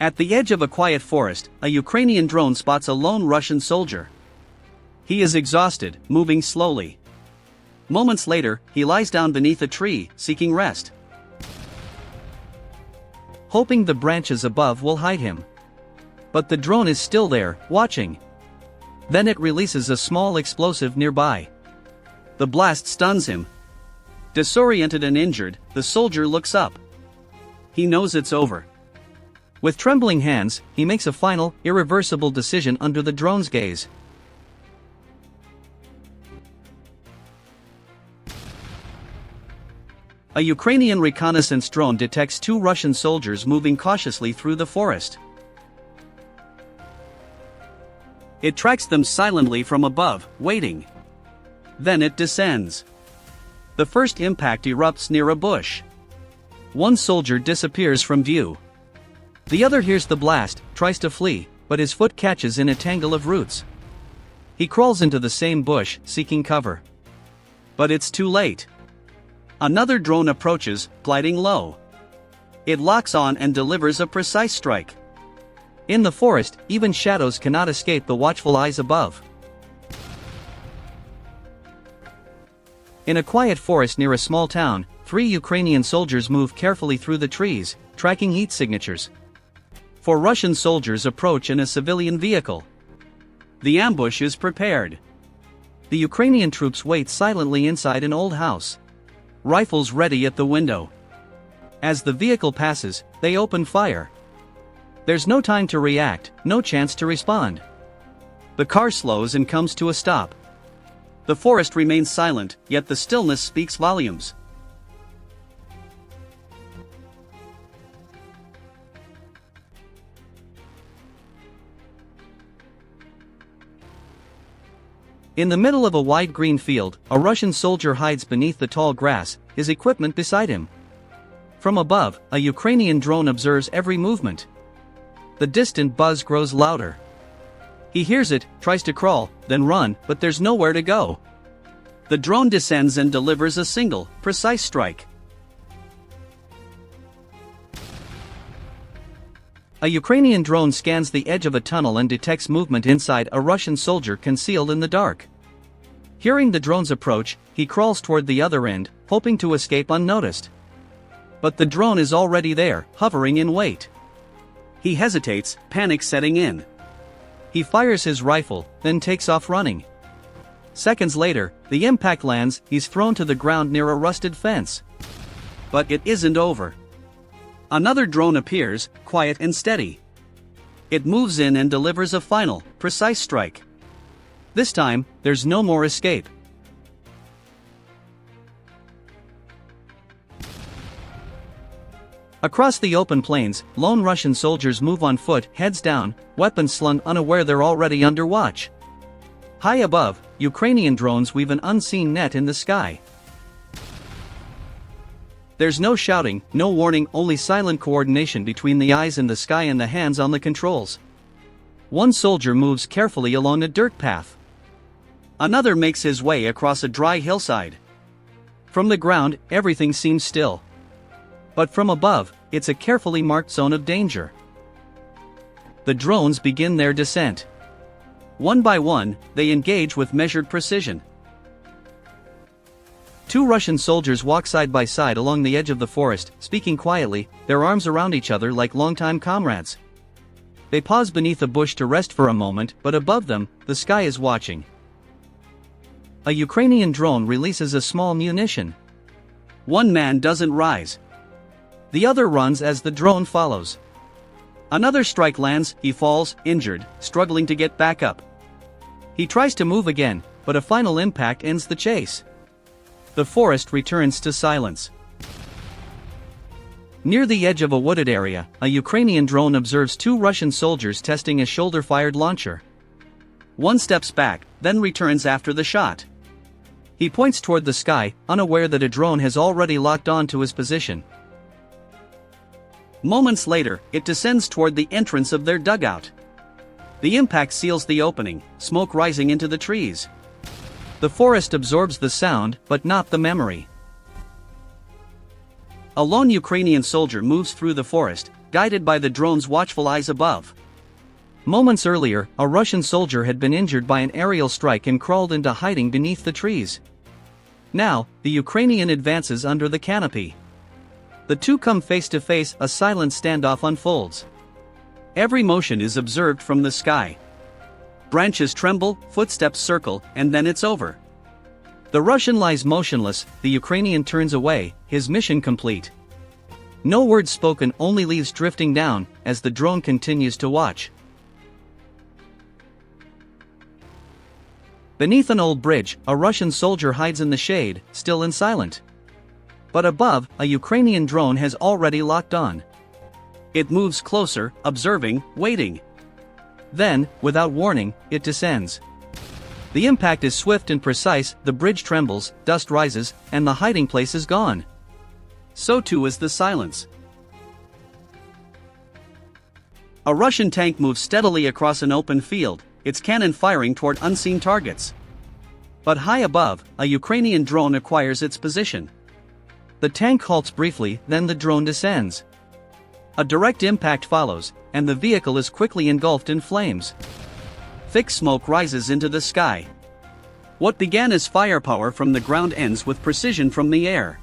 At the edge of a quiet forest, a Ukrainian drone spots a lone Russian soldier. He is exhausted, moving slowly. Moments later, he lies down beneath a tree, seeking rest, hoping the branches above will hide him. But the drone is still there, watching. Then it releases a small explosive nearby. The blast stuns him. Disoriented and injured, the soldier looks up. He knows it's over. With trembling hands, he makes a final, irreversible decision under the drone's gaze. A Ukrainian reconnaissance drone detects two Russian soldiers moving cautiously through the forest. It tracks them silently from above, waiting. Then it descends. The first impact erupts near a bush. One soldier disappears from view. The other hears the blast, tries to flee, but his foot catches in a tangle of roots. He crawls into the same bush, seeking cover. But it's too late. Another drone approaches, gliding low. It locks on and delivers a precise strike. In the forest, even shadows cannot escape the watchful eyes above. In a quiet forest near a small town, 3 Ukrainian soldiers move carefully through the trees, tracking heat signatures. 4 Russian soldiers approach in a civilian vehicle. The ambush is prepared. The Ukrainian troops wait silently inside an old house, rifles ready at the window. As the vehicle passes, they open fire. There's no time to react, no chance to respond. The car slows and comes to a stop. The forest remains silent, yet the stillness speaks volumes. In the middle of a wide green field, a Russian soldier hides beneath the tall grass, his equipment beside him. From above, a Ukrainian drone observes every movement. The distant buzz grows louder. He hears it, tries to crawl, then run, but there's nowhere to go. The drone descends and delivers a single, precise strike. A Ukrainian drone scans the edge of a tunnel and detects movement inside a Russian soldier concealed in the dark. Hearing the drone's approach, he crawls toward the other end, hoping to escape unnoticed. But the drone is already there, hovering in wait. He hesitates, panic setting in. He fires his rifle, then takes off running. Seconds later, the impact lands, he's thrown to the ground near a rusted fence. But it isn't over. Another drone appears, quiet and steady. It moves in and delivers a final, precise strike. This time, there's no more escape. Across the open plains, lone Russian soldiers move on foot, heads down, weapons slung, unaware they're already under watch. High above, Ukrainian drones weave an unseen net in the sky. There's no shouting, no warning, only silent coordination between the eyes in the sky and the hands on the controls. One soldier moves carefully along a dirt path. Another makes his way across a dry hillside. From the ground, everything seems still. But from above, it's a carefully marked zone of danger. The drones begin their descent. One by one, they engage with measured precision. 2 Russian soldiers walk side by side along the edge of the forest, speaking quietly, their arms around each other like longtime comrades. They pause beneath a bush to rest for a moment, but above them, the sky is watching. A Ukrainian drone releases a small munition. One man doesn't rise. The other runs as the drone follows. Another strike lands, he falls, injured, struggling to get back up. He tries to move again, but a final impact ends the chase. The forest returns to silence. Near the edge of a wooded area, a Ukrainian drone observes 2 Russian soldiers testing a shoulder-fired launcher. One steps back, then returns after the shot. He points toward the sky, unaware that a drone has already locked on to his position. Moments later, it descends toward the entrance of their dugout. The impact seals the opening, smoke rising into the trees. The forest absorbs the sound, but not the memory. A lone Ukrainian soldier moves through the forest, guided by the drone's watchful eyes above. Moments earlier, a Russian soldier had been injured by an aerial strike and crawled into hiding beneath the trees. Now, the Ukrainian advances under the canopy. The two come face to face, a silent standoff unfolds. Every motion is observed from the sky. Branches tremble, footsteps circle, and then it's over. The Russian lies motionless, the Ukrainian turns away, his mission complete. No words spoken, only leaves drifting down, as the drone continues to watch. Beneath an old bridge, a Russian soldier hides in the shade, still and silent. But above, a Ukrainian drone has already locked on. It moves closer, observing, waiting. Then, without warning, it descends. The impact is swift and precise, the bridge trembles, dust rises, and the hiding place is gone. So too is the silence. A Russian tank moves steadily across an open field, its cannon firing toward unseen targets. But high above, a Ukrainian drone acquires its position. The tank halts briefly, then the drone descends. A direct impact follows, and the vehicle is quickly engulfed in flames. Thick smoke rises into the sky. What began as firepower from the ground ends with precision from the air.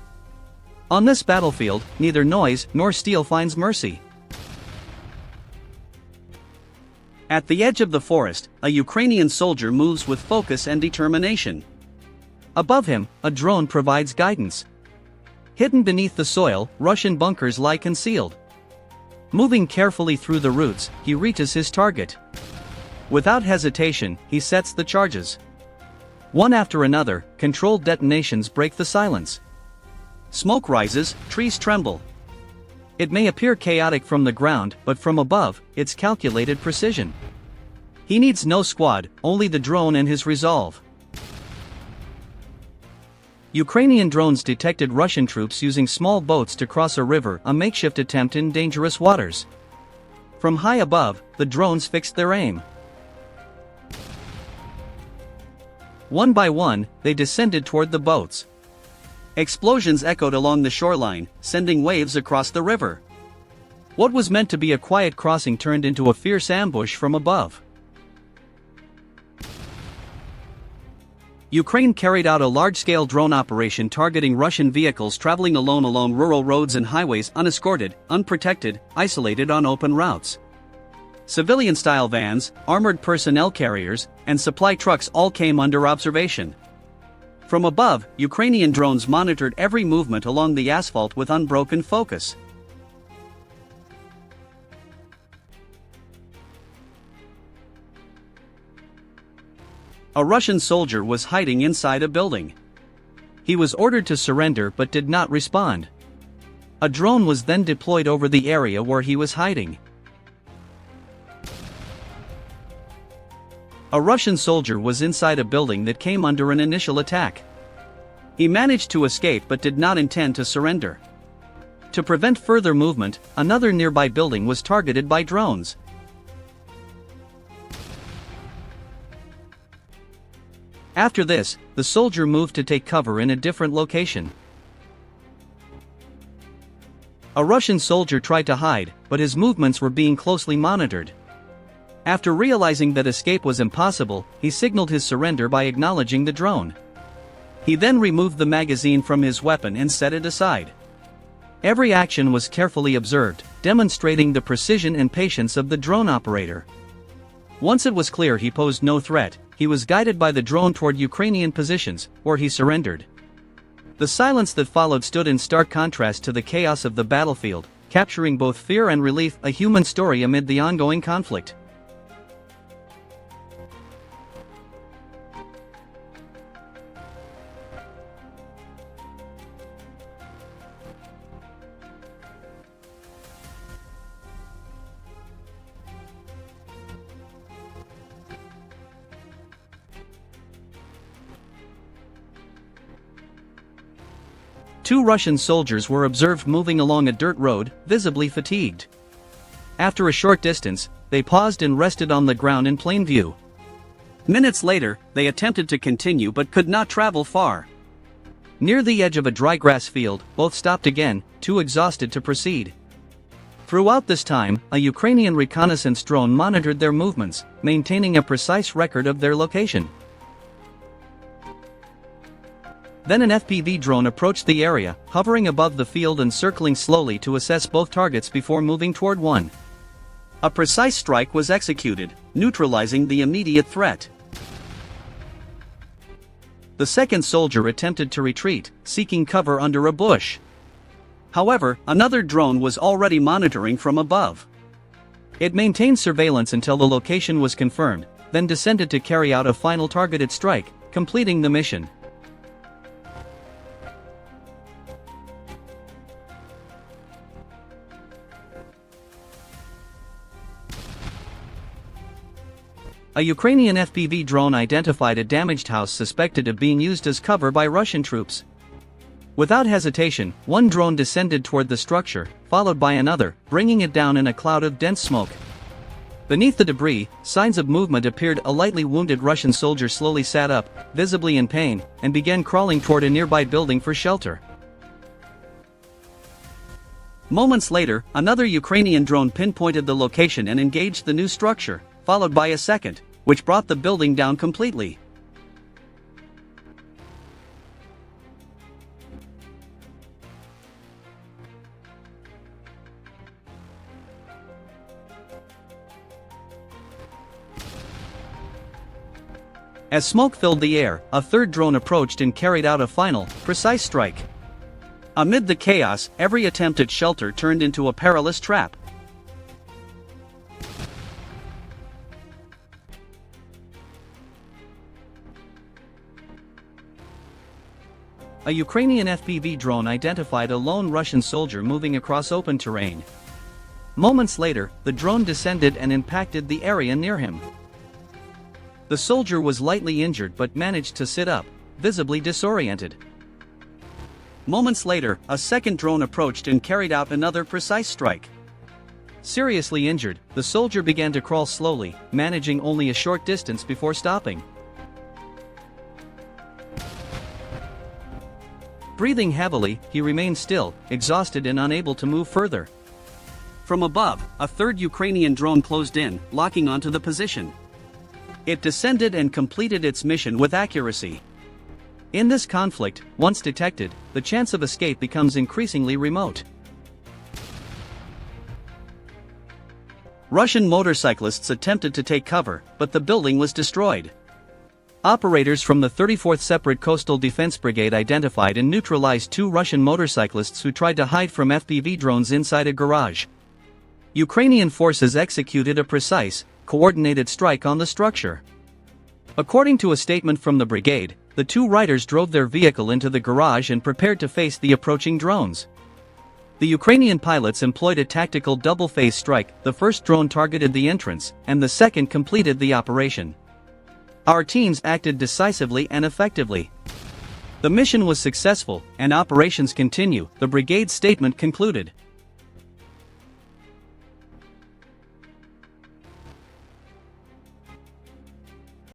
On this battlefield, neither noise nor steel finds mercy. At the edge of the forest, a Ukrainian soldier moves with focus and determination. Above him, a drone provides guidance. Hidden beneath the soil, Russian bunkers lie concealed. Moving carefully through the roots, he reaches his target. Without hesitation, he sets the charges. One after another, controlled detonations break the silence. Smoke rises, trees tremble. It may appear chaotic from the ground, but from above, it's calculated precision. He needs no squad, only the drone and his resolve. Ukrainian drones detected Russian troops using small boats to cross a river, a makeshift attempt in dangerous waters. From high above, the drones fixed their aim. One by one, they descended toward the boats. Explosions echoed along the shoreline, sending waves across the river. What was meant to be a quiet crossing turned into a fierce ambush from above. Ukraine carried out a large-scale drone operation targeting Russian vehicles traveling alone along rural roads and highways, unescorted, unprotected, isolated on open routes. Civilian-style vans, armored personnel carriers, and supply trucks all came under observation. From above, Ukrainian drones monitored every movement along the asphalt with unbroken focus. A Russian soldier was hiding inside a building. He was ordered to surrender but did not respond. A drone was then deployed over the area where he was hiding. A Russian soldier was inside a building that came under an initial attack. He managed to escape but did not intend to surrender. To prevent further movement, another nearby building was targeted by drones. After this, the soldier moved to take cover in a different location. A Russian soldier tried to hide, but his movements were being closely monitored. After realizing that escape was impossible, he signaled his surrender by acknowledging the drone. He then removed the magazine from his weapon and set it aside. Every action was carefully observed, demonstrating the precision and patience of the drone operator. Once it was clear he posed no threat, he was guided by the drone toward Ukrainian positions, where he surrendered. The silence that followed stood in stark contrast to the chaos of the battlefield, capturing both fear and relief, a human story amid the ongoing conflict. Two Russian soldiers were observed moving along a dirt road, visibly fatigued. After a short distance, they paused and rested on the ground in plain view. Minutes later, they attempted to continue but could not travel far. Near the edge of a dry grass field, both stopped again, too exhausted to proceed. Throughout this time, a Ukrainian reconnaissance drone monitored their movements, maintaining a precise record of their location. Then an FPV drone approached the area, hovering above the field and circling slowly to assess both targets before moving toward one. A precise strike was executed, neutralizing the immediate threat. The second soldier attempted to retreat, seeking cover under a bush. However, another drone was already monitoring from above. It maintained surveillance until the location was confirmed, then descended to carry out a final targeted strike, completing the mission. A Ukrainian FPV drone identified a damaged house suspected of being used as cover by Russian troops. Without hesitation, one drone descended toward the structure, followed by another, bringing it down in a cloud of dense smoke. Beneath the debris, signs of movement appeared. A lightly wounded Russian soldier slowly sat up, visibly in pain, and began crawling toward a nearby building for shelter. Moments later, another Ukrainian drone pinpointed the location and engaged the new structure, followed by a second, which brought the building down completely. As smoke filled the air, a third drone approached and carried out a final, precise strike. Amid the chaos, every attempt at shelter turned into a perilous trap. A Ukrainian FPV drone identified a lone Russian soldier moving across open terrain. Moments later, the drone descended and impacted the area near him. The soldier was lightly injured but managed to sit up, visibly disoriented. Moments later, a second drone approached and carried out another precise strike. Seriously injured, the soldier began to crawl slowly, managing only a short distance before stopping. Breathing heavily, he remained still, exhausted and unable to move further. From above, a third Ukrainian drone closed in, locking onto the position. It descended and completed its mission with accuracy. In this conflict, once detected, the chance of escape becomes increasingly remote. Russian motorcyclists attempted to take cover, but the building was destroyed. Operators from the 34th Separate Coastal Defense Brigade identified and neutralized two Russian motorcyclists who tried to hide from FPV drones inside a garage. Ukrainian forces executed a precise, coordinated strike on the structure. According to a statement from the brigade, the two riders drove their vehicle into the garage and prepared to face the approaching drones. The Ukrainian pilots employed a tactical double-phase strike. The first drone targeted the entrance, and the second completed the operation. Our teams acted decisively and effectively. The mission was successful, and operations continue, the brigade's statement concluded.